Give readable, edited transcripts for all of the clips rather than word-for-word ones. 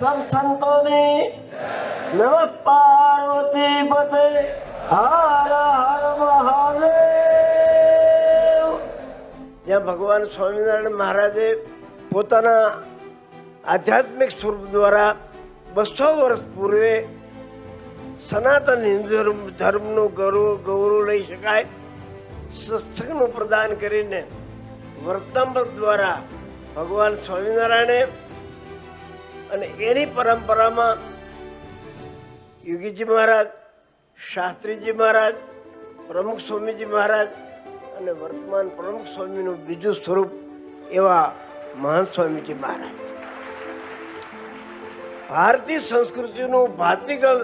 सब संतों ने नमः पार्वती पते हर हर महादेव। જ્યાં ભગવાન સ્વામિનારાયણ મહારાજે પોતાના આધ્યાત્મિક સ્વરૂપ દ્વારા 200 વર્ષ પૂર્વે સનાતન હિન્દુ ધર્મનું ગૌરવ લઈ શકાય સત્સંગનું પ્રદાન કરીને વર્તમાન દ્વારા ભગવાન સ્વામિનારાયણે અને એની પરંપરામાં યોગીજી મહારાજ, શાસ્ત્રીજી મહારાજ, પ્રમુખ સ્વામીજી મહારાજ અને વર્તમાન પ્રમુખ સ્વામીનું બીજું સ્વરૂપ એવા મહાન સ્વામીજી મહારાજ ભારતીય સંસ્કૃતિનું ભાતીગળ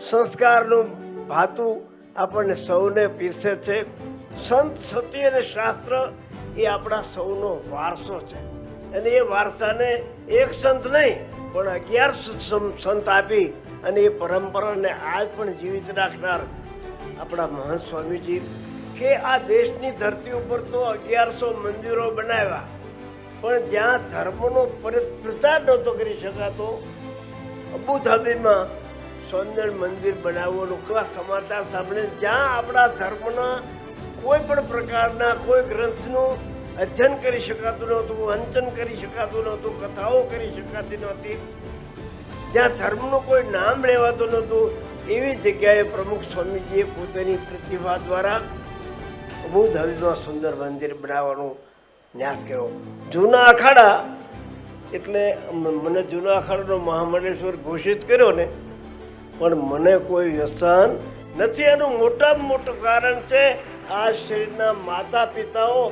સંસ્કારનું ભાતું આપણને સૌને પીરસે છે. સંત, સતી અને શાસ્ત્ર એ આપણા સૌનો વારસો છે અને એ વારસાને એક સંત નહીં પણ 11 સંત આપી અને એ પરંપરાને આજ પણ જીવિત રાખનાર આપણા મહાન સ્વામીજી કે આ દેશની ધરતી ઉપર તો 1100 મંદિરો બનાવ્યા પણ જ્યાં ધર્મનો પ્રચાર નહોતો કરી શકાતો અબુધાબીમાં સ્વામિનારાયણ મંદિર બનાવવાનું કેવા સમાચાર સાંભળીને જ્યાં આપણા ધર્મના કોઈ પણ પ્રકારના કોઈ ગ્રંથનું અધ્યયન કરી શકાતું નહોતું, વાંચન કરી શકાતું નહોતું, કથાઓ કરી શકાતી નહોતી, જ્યાં ધર્મનું કોઈ નામ લેવાતું નહોતું, એવી જગ્યાએ પ્રમુખ સ્વામીજીએ પોતાની પ્રતિભા દ્વારા અબુધાબીમાં સુંદર મંદિર બનાવવાનો ન્યાસ કર્યો. જૂના અખાડા એટલે મને જૂના અખાડાનો મહામંડલેશ્વર ઘોષિત કર્યો ને, પણ મને કોઈ વ્યસન નથી. એનું મોટામાં મોટું કારણ છે આ શરીરના માતા પિતાઓ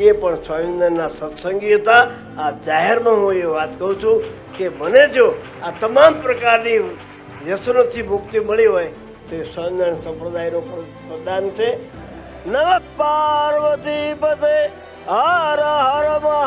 એ પણ સ્વામિનારાયણના સત્સંગી હતા. આ જાહેરમાં હું એ વાત કહું છું કે મને જો આ તમામ પ્રકારની વ્યસનોથી મુક્તિ મળી હોય તો એ સ્વામિનારાયણ સંપ્રદાયનું પ્રદાન છે. નમઃ પાર્વતી પતે હર હર મહાદેવ.